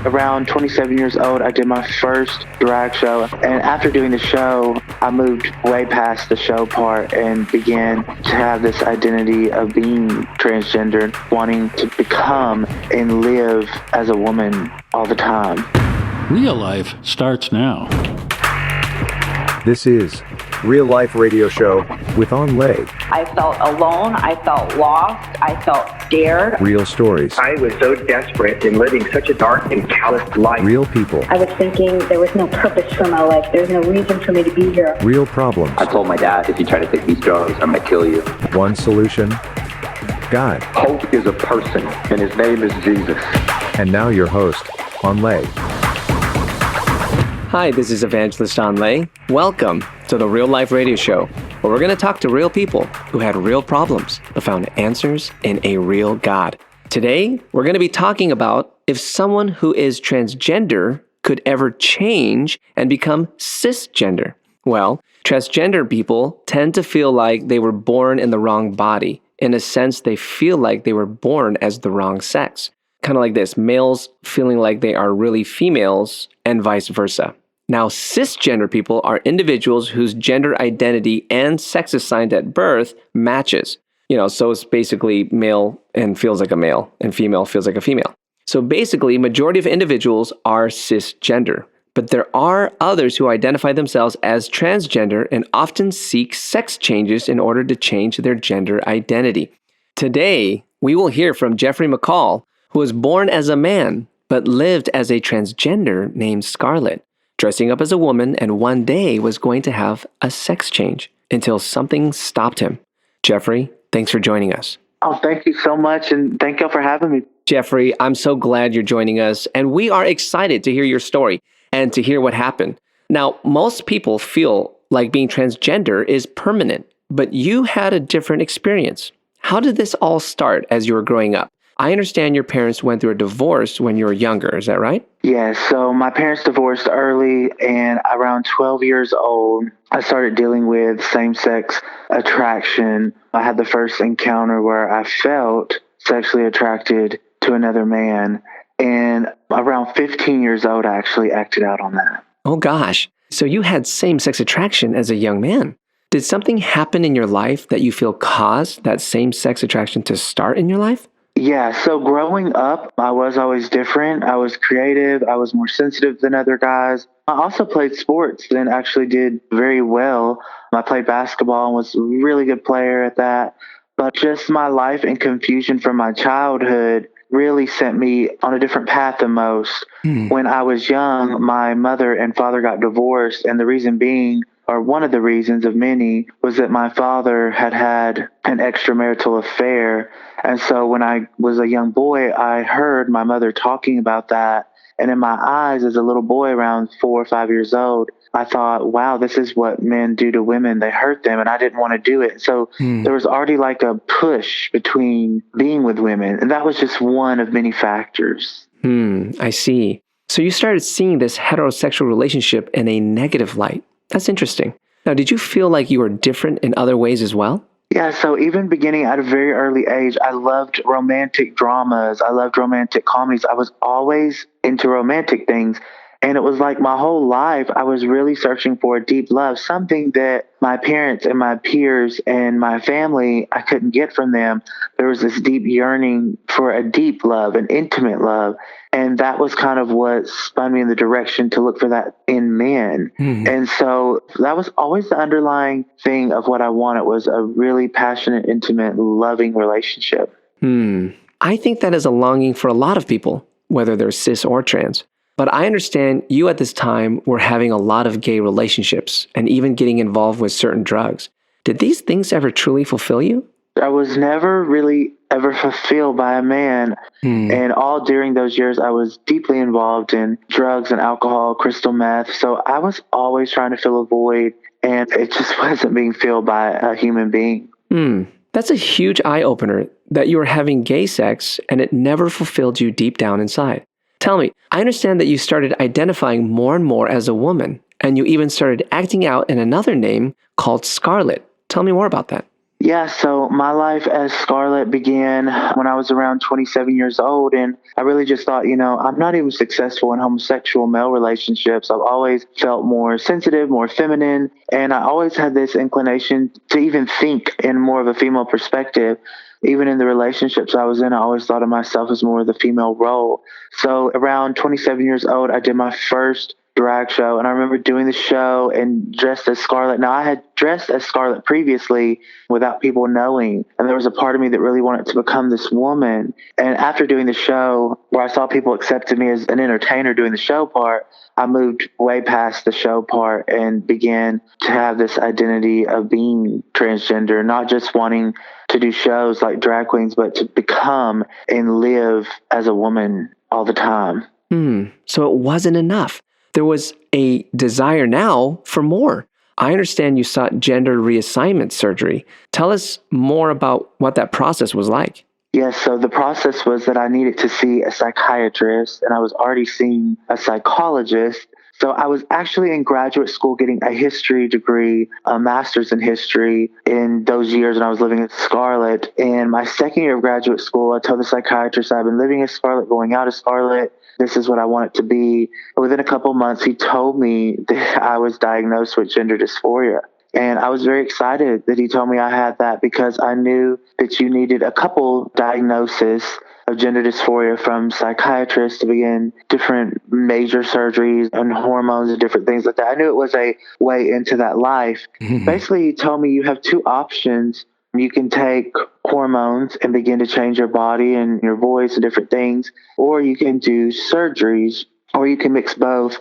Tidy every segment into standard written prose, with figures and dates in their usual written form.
Around 27 years old, I did my first drag show. And after doing the show, I moved way past the show part and began to have this identity of being transgender, wanting to become and live as a woman all the time. Real life starts now. This is Real Life Radio Show with On Lay. I felt alone. I felt lost. I felt scared. Real stories. I was so desperate in living such a dark and calloused life. Real people. I was thinking there was no purpose for my life. There's no reason for me to be here. Real problems. I told my dad, if you try to take these drugs, I'm going to kill you. One solution. God. Hope is a person, and his name is Jesus. And now your host, On Lay. Hi, this is Evangelist On Lay. Welcome to the Real Life Radio Show, where we're going to talk to real people who had real problems but found answers in a real God. Today, we're going to be talking about if someone who is transgender could ever change and become cisgender. Well, transgender people tend to feel like they were born in the wrong body. In a sense, they feel like they were born as the wrong sex. Kind of like this, males feeling like they are really females and vice versa. Now, cisgender people are individuals whose gender identity and sex assigned at birth matches. So it's basically male and feels like a male, and female feels like a female. So basically, majority of individuals are cisgender. But there are others who identify themselves as transgender and often seek sex changes in order to change their gender identity. Today, we will hear from Jeffrey McCall, who was born as a man, but lived as a transgender named Scarlet, dressing up as a woman and one day was going to have a sex change until something stopped him. Jeffrey, thanks for joining us. Oh, thank you so much, and thank y'all for having me. Jeffrey, I'm so glad you're joining us, and we are excited to hear your story and to hear what happened. Now, most people feel like being transgender is permanent, but you had a different experience. How did this all start as you were growing up? I understand your parents went through a divorce when you were younger. Is that right? Yeah, so my parents divorced early, and around 12 years old, I started dealing with same-sex attraction. I had the first encounter where I felt sexually attracted to another man, and around 15 years old, I actually acted out on that. Oh gosh, so you had same-sex attraction as a young man. Did something happen in your life that you feel caused that same-sex attraction to start in your life? Yeah, so growing up, I was always different. I was creative. I was more sensitive than other guys. I also played sports and actually did very well. I played basketball and was a really good player at that. But just my life and confusion from my childhood really sent me on a different path than most. When I was young, my mother and father got divorced, and the reason being, or one of the reasons of many, was that my father had an extramarital affair. And so when I was a young boy, I heard my mother talking about that. And in my eyes, as a little boy around 4 or 5 years old, I thought, wow, this is what men do to women. They hurt them, and I didn't want to do it. So there was already like a push between being with women. And that was just one of many factors. I see. So you started seeing this heterosexual relationship in a negative light. That's interesting. Now, did you feel like you were different in other ways as well? Yeah, so even beginning at a very early age, I loved romantic dramas. I loved romantic comedies. I was always into romantic things. And it was like my whole life, I was really searching for a deep love, something that my parents and my peers and my family, I couldn't get from them. There was this deep yearning for a deep love, an intimate love. And that was kind of what spun me in the direction to look for that in men. And so that was always the underlying thing of what I wanted, was a really passionate, intimate, loving relationship. I think that is a longing for a lot of people, whether they're cis or trans. But I understand you at this time were having a lot of gay relationships and even getting involved with certain drugs. Did these things ever truly fulfill you? I was never really ever fulfilled by a man. And all during those years, I was deeply involved in drugs and alcohol, crystal meth. So I was always trying to fill a void, and it just wasn't being filled by a human being. That's a huge eye-opener that you were having gay sex and it never fulfilled you deep down inside. Tell me, I understand that you started identifying more and more as a woman, and you even started acting out in another name called Scarlet. Tell me more about that. Yeah, so my life as Scarlet began when I was around 27 years old. And I really just thought, I'm not even successful in homosexual male relationships. I've always felt more sensitive, more feminine. And I always had this inclination to even think in more of a female perspective. Even in the relationships I was in, I always thought of myself as more of the female role. So around 27 years old, I did my first drag show. And I remember doing the show and dressed as Scarlet. Now, I had dressed as Scarlet previously without people knowing. And there was a part of me that really wanted to become this woman. And after doing the show, where I saw people accepted me as an entertainer doing the show part, I moved way past the show part and began to have this identity of being transgender, not just wanting to do shows like drag queens, but to become and live as a woman all the time. So it wasn't enough. There was a desire now for more. I understand you sought gender reassignment surgery. Tell us more about what that process was like. Yes, so the process was that I needed to see a psychiatrist, and I was already seeing a psychologist. So I was actually in graduate school getting a history degree, a master's in history in those years when I was living in Scarlet. And my second year of graduate school, I told the psychiatrist I've been living as Scarlet, going out as Scarlet. This is what I want it to be. Within a couple months, he told me that I was diagnosed with gender dysphoria. And I was very excited that he told me I had that, because I knew that you needed a couple diagnoses of gender dysphoria from psychiatrists to begin different major surgeries and hormones and different things like that. I knew it was a way into that life. Basically, he told me you have two options. You can take hormones and begin to change your body and your voice and different things, or you can do surgeries, or you can mix both.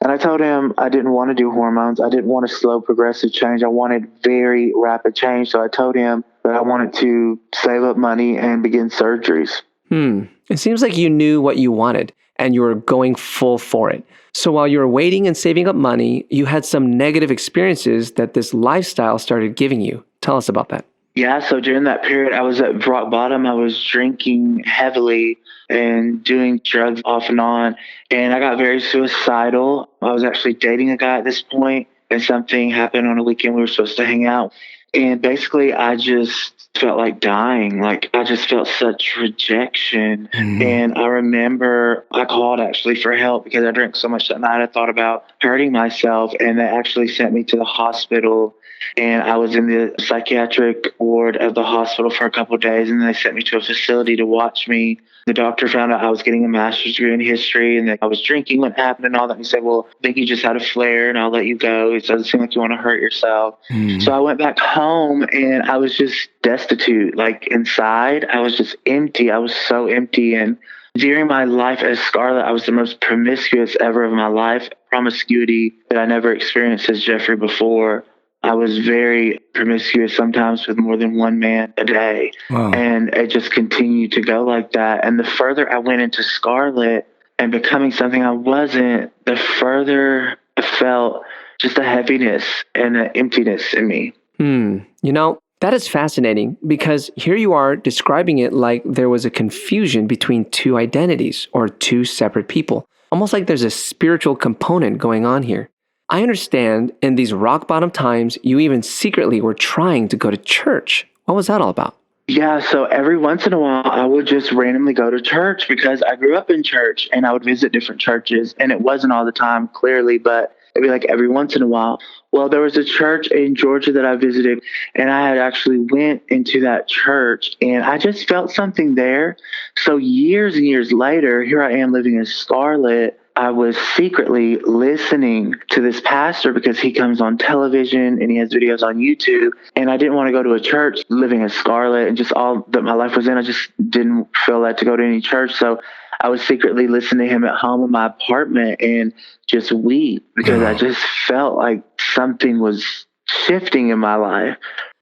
And I told him I didn't want to do hormones. I didn't want a slow progressive change. I wanted very rapid change. So I told him that I wanted to save up money and begin surgeries. It seems like you knew what you wanted and you were going full for it. So while you were waiting and saving up money, you had some negative experiences that this lifestyle started giving you. Tell us about that. Yeah, so during that period, I was at rock bottom. I was drinking heavily and doing drugs off and on. And I got very suicidal. I was actually dating a guy at this point, and something happened on a weekend. We were supposed to hang out. And basically, I just felt like dying. Like, I just felt such rejection. And I remember I called actually for help because I drank so much that night. I thought about hurting myself, and they actually sent me to the hospital. And I was in the psychiatric ward of the hospital for a couple of days, and then they sent me to a facility to watch me. The doctor found out I was getting a master's degree in history and that I was drinking when it happened and all that. And he said, well, I think you just had a flare and I'll let you go. It doesn't seem like you want to hurt yourself. So I went back home and I was just destitute. Like, inside, I was just empty. I was so empty. And during my life as Scarlet, I was the most promiscuous ever of my life. Promiscuity that I never experienced as Jeffrey before. I was very promiscuous, sometimes with more than one man a day. Wow. And it just continued to go like that. And the further I went into Scarlet and becoming something I wasn't, the further I felt just a heaviness and an emptiness in me. You know, that is fascinating, because here you are describing it like there was a confusion between two identities or two separate people. Almost like there's a spiritual component going on here. I understand in these rock bottom times, you even secretly were trying to go to church. What was that all about? Yeah, so every once in a while, I would just randomly go to church because I grew up in church and I would visit different churches. And it wasn't all the time, clearly, but it'd be like every once in a while. Well, there was a church in Georgia that I visited, and I had actually went into that church, and I just felt something there. So years and years later, here I am living in Scarlet. I was secretly listening to this pastor because he comes on television and he has videos on YouTube. And I didn't want to go to a church living in Scarlet and just all that my life was in. I just didn't feel led to go to any church. So I was secretly listening to him at home in my apartment and just weep because I just felt like something was shifting in my life.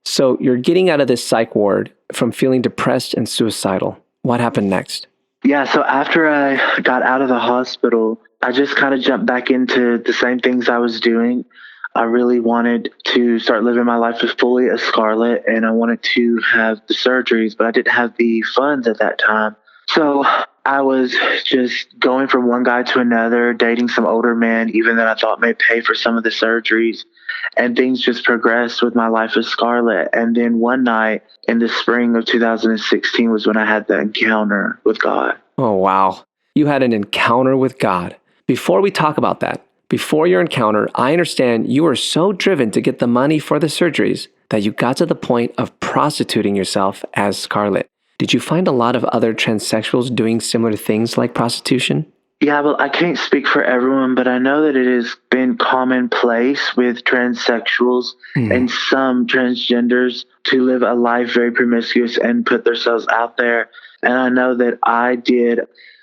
So you're getting out of this psych ward from feeling depressed and suicidal. What happened next? Yeah, so after I got out of the hospital, I just kind of jumped back into the same things I was doing. I really wanted to start living my life as fully as Scarlet, and I wanted to have the surgeries, but I didn't have the funds at that time. So I was just going from one guy to another, dating some older men, even that I thought may pay for some of the surgeries. And things just progressed with my life with Scarlet. And then one night in the spring of 2016 was when I had the encounter with God. Oh, wow. You had an encounter with God. Before we talk about that, before your encounter, I understand you were so driven to get the money for the surgeries that you got to the point of prostituting yourself as Scarlet. Did you find a lot of other transsexuals doing similar things like prostitution? Yeah, well, I can't speak for everyone, but I know that it has been commonplace with transsexuals and some transgenders to live a life very promiscuous and put themselves out there. And I know that I did.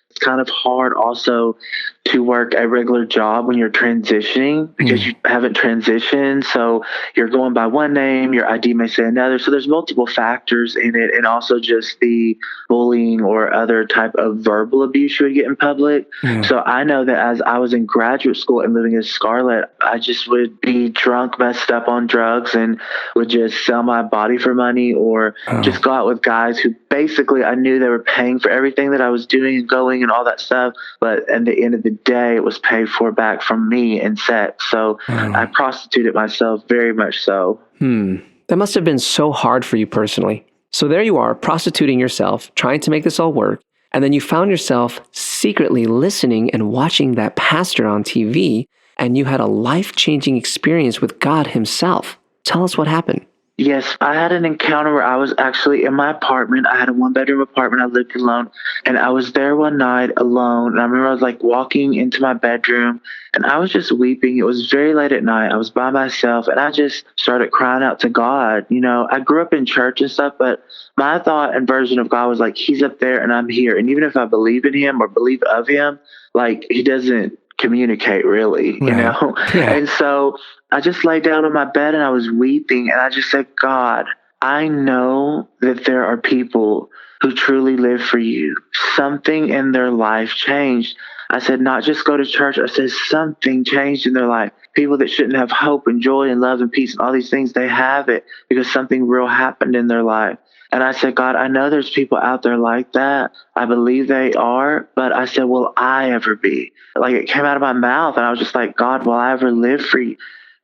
It's kind of hard also to work a regular job when you're transitioning because you haven't transitioned. So you're going by one name, your ID may say another. So there's multiple factors in it, and also just the bullying or other type of verbal abuse you would get in public. So I know that as I was in graduate school and living as Scarlet, I just would be drunk, messed up on drugs, and would just sell my body for money or just go out with guys who basically I knew they were paying for everything that I was doing and going and all that stuff. But at the end of the day, it was paid for back from me in sex. So I prostituted myself very much so. That must have been so hard for you personally. So there you are, prostituting yourself, trying to make this all work. And then you found yourself secretly listening and watching that pastor on TV. And you had a life-changing experience with God himself. Tell us what happened. Yes, I had an encounter where I was actually in my apartment. I had a one-bedroom apartment. I lived alone. And I was there one night alone. And I remember I was like walking into my bedroom and I was just weeping. It was very late at night. I was by myself and I just started crying out to God. You know, I grew up in church and stuff, but my thought and version of God was like, he's up there and I'm here. And even if I believe in him or believe of him, like he doesn't communicate really, you know? Yeah. And so I just lay down on my bed and I was weeping and I just said, God, I know that there are people who truly live for you. Something in their life changed. I said, not just go to church. I said, something changed in their life. People that shouldn't have hope and joy and love and peace and all these things, they have it because something real happened in their life. And I said, God, I know there's people out there like that. I believe they are. But I said, will I ever be? Like it came out of my mouth and I was just like, God, will I ever live for you?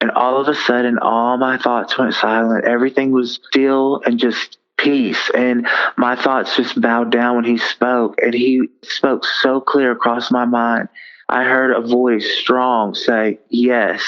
And all of a sudden, all my thoughts went silent. Everything was still and just peace. And my thoughts just bowed down when he spoke. And he spoke so clear across my mind. I heard a voice strong say, yes,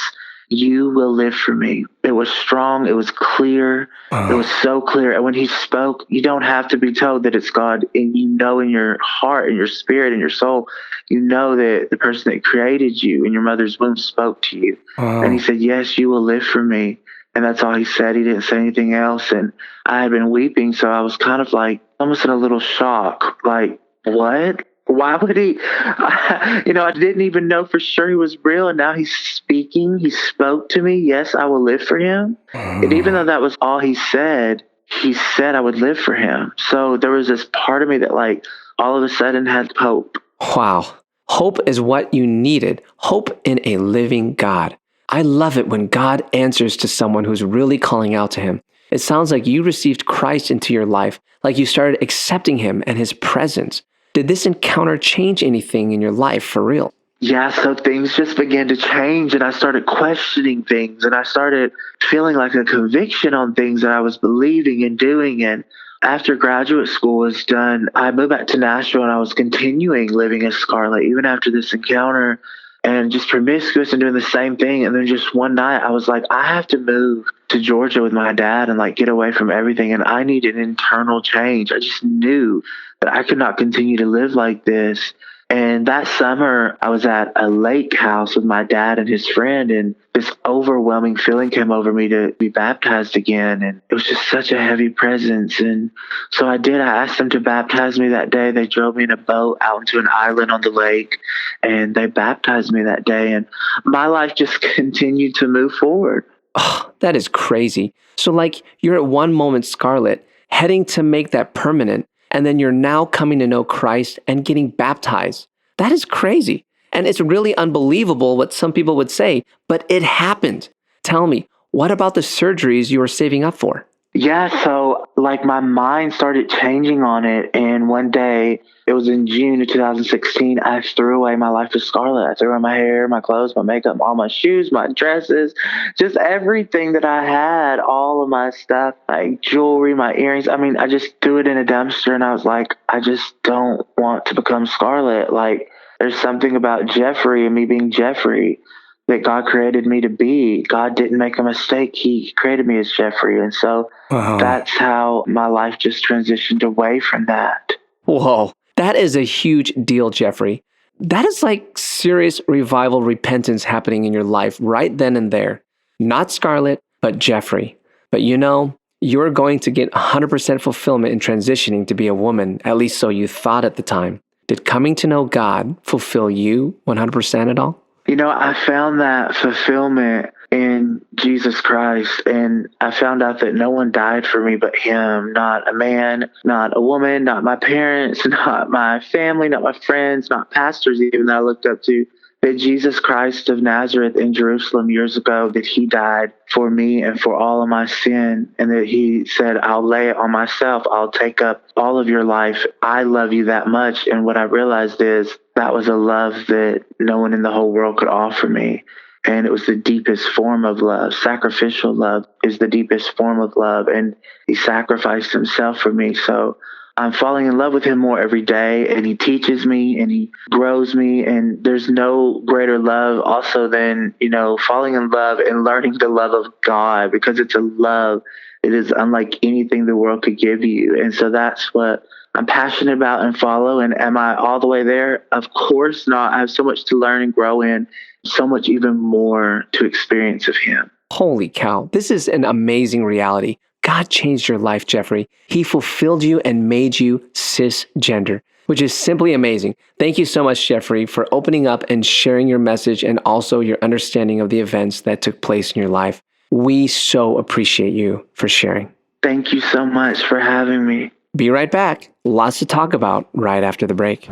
you will live for me. It was strong. It was clear. It was so clear. And when he spoke, you don't have to be told that it's God. And you know in your heart and your spirit and your soul, you know that the person that created you in your mother's womb spoke to you. And he said, yes, you will live for me. And that's all he said. He didn't say anything else. And I had been weeping. So I was kind of like almost in a little shock. Like, what? Why would he? I didn't even know for sure he was real. And now he's speaking. He spoke to me. Yes, I will live for him. And even though that was all he said I would live for him. So there was this part of me that like all of a sudden had hope. Wow. Hope is what you needed. Hope in a living God. I love it when God answers to someone who's really calling out to him. It sounds like you received Christ into your life, like you started accepting him and his presence. Did this encounter change anything in your life for real? Yeah, so things just began to change and I started questioning things and I started feeling like a conviction on things that I was believing and doing. And after graduate school was done, I moved back to Nashville and I was continuing living as Scarlet even after this encounter and just promiscuous and doing the same thing. And then just one night I was like, I have to move to Georgia with my dad and like get away from everything. And I need an internal change. I just knew that I could not continue to live like this. And that summer, I was at a lake house with my dad and his friend, and this overwhelming feeling came over me to be baptized again. And it was just such a heavy presence. And so I did. I asked them to baptize me that day. They drove me in a boat out into an island on the lake, and they baptized me that day. And my life just continued to move forward. Oh, that is crazy. So like you're at one moment Scarlet, heading to make that permanent, and then you're now coming to know Christ and getting baptized. That is crazy. And it's really unbelievable what some people would say, but it happened. Tell me, what about the surgeries you were saving up for? Yeah, so like my mind started changing on it. And one day, it was in June of 2016, I threw away my life with Scarlet. I threw away my hair, my clothes, my makeup, all my shoes, my dresses, just everything that I had, all of my stuff, like jewelry, my earrings. I mean, I just threw it in a dumpster and I was like, I just don't want to become Scarlet. Like, there's something about Jeffrey and me being Jeffrey that God created me to be. God didn't make a mistake. He created me as Jeffrey. And so that's how my life just transitioned away from that. Whoa, that is a huge deal, Jeffrey. That is like serious revival repentance happening in your life right then and there. Not Scarlet, but Jeffrey. But you know, you're going to get 100% fulfillment in transitioning to be a woman, at least so you thought at the time. Did coming to know God fulfill you 100% at all? You know, I found that fulfillment in Jesus Christ, and I found out that no one died for me but him. Not a man, not a woman, not my parents, not my family, not my friends, not pastors even that I looked up to. That Jesus Christ of Nazareth in Jerusalem years ago, that he died for me and for all of my sin, and that he said, I'll lay it on myself. I'll take up all of your life. I love you that much. And what I realized is that was a love that no one in the whole world could offer me. And it was the deepest form of love. Sacrificial love is the deepest form of love. And he sacrificed himself for me. So I'm falling in love with him more every day, and he teaches me and he grows me. And there's no greater love also than, you know, falling in love and learning the love of God, because it's a love. It is unlike anything the world could give you. And so that's what I'm passionate about and follow. And am I all the way there? Of course not. I have so much to learn and grow in, so much even more to experience of him. Holy cow, this is an amazing reality. God changed your life, Jeffrey. He fulfilled you and made you cisgender, which is simply amazing. Thank you so much, Jeffrey, for opening up and sharing your message and also your understanding of the events that took place in your life. We so appreciate you for sharing. Thank you so much for having me. Be right back. Lots to talk about right after the break.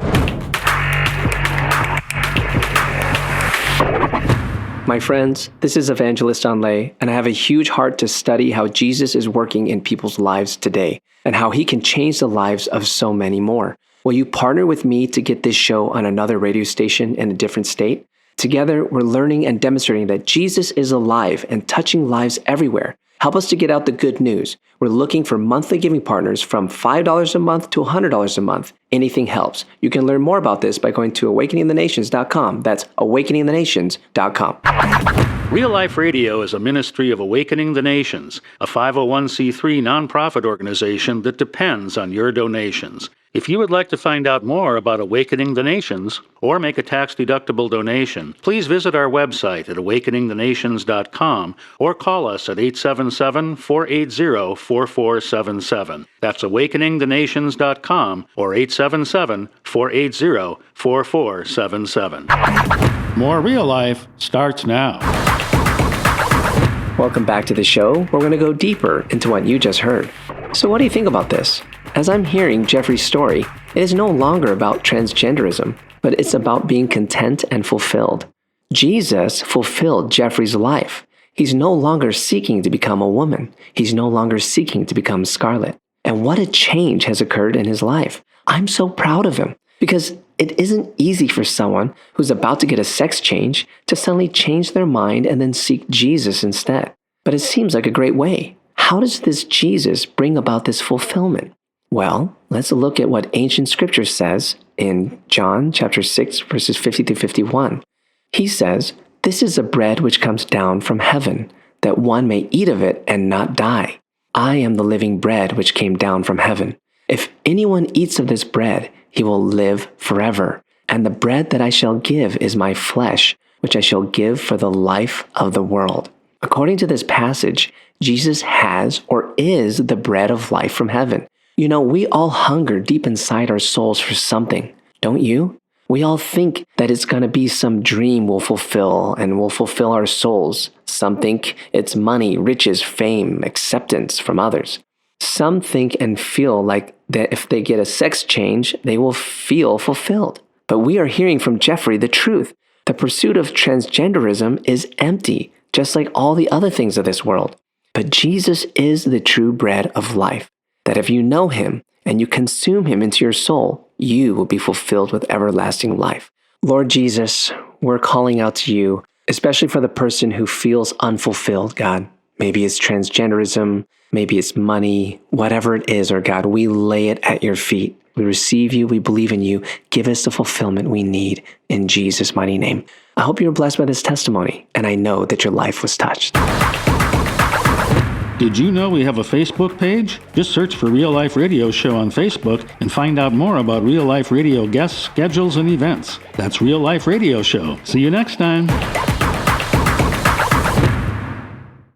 My friends, this is Evangelist Anlay, and I have a huge heart to study how Jesus is working in people's lives today and how he can change the lives of so many more. Will you partner with me to get this show on another radio station in a different state? Together, we're learning and demonstrating that Jesus is alive and touching lives everywhere. Help us to get out the good news. We're looking for monthly giving partners from $5 a month to $100 a month. Anything helps. You can learn more about this by going to awakeningthenations.com. That's awakeningthenations.com. Real Life Radio is a ministry of Awakening the Nations, a 501c3 nonprofit organization that depends on your donations. If you would like to find out more about Awakening the Nations or make a tax-deductible donation, please visit our website at awakeningthenations.com or call us at 877-480-4477. That's awakeningthenations.com or 877-480-4477. More Real Life starts now. Welcome back to the show. We're going to go deeper into what you just heard. So what do you think about this? As I'm hearing Jeffrey's story, it is no longer about transgenderism, but it's about being content and fulfilled. Jesus fulfilled Jeffrey's life. He's no longer seeking to become a woman. He's no longer seeking to become Scarlet. And what a change has occurred in his life. I'm so proud of him, because it isn't easy for someone who's about to get a sex change to suddenly change their mind and then seek Jesus instead. But it seems like a great way. How does this Jesus bring about this fulfillment? Well, let's look at what ancient scripture says in John chapter 6, verses 50 through 51. He says, "This is a bread which comes down from heaven, that one may eat of it and not die. I am the living bread which came down from heaven. If anyone eats of this bread, he will live forever. And the bread that I shall give is my flesh, which I shall give for the life of the world." According to this passage, Jesus has or is the bread of life from heaven. You know, we all hunger deep inside our souls for something, don't you? We all think that it's going to be some dream we'll fulfill and will fulfill our souls. Some think it's money, riches, fame, acceptance from others. Some think and feel like that if they get a sex change, they will feel fulfilled. But we are hearing from Jeffrey the truth. The pursuit of transgenderism is empty, just like all the other things of this world. But Jesus is the true bread of life, that if you know him and you consume him into your soul, you will be fulfilled with everlasting life. Lord Jesus, we're calling out to you, especially for the person who feels unfulfilled, God. Maybe it's transgenderism, maybe it's money, whatever it is, or God, we lay it at your feet. We receive you, we believe in you. Give us the fulfillment we need in Jesus' mighty name. I hope you're blessed by this testimony, and I know that your life was touched. Did you know we have a Facebook page? Just search for Real Life Radio Show on Facebook and find out more about Real Life Radio guests, schedules, and events. That's Real Life Radio Show. See you next time.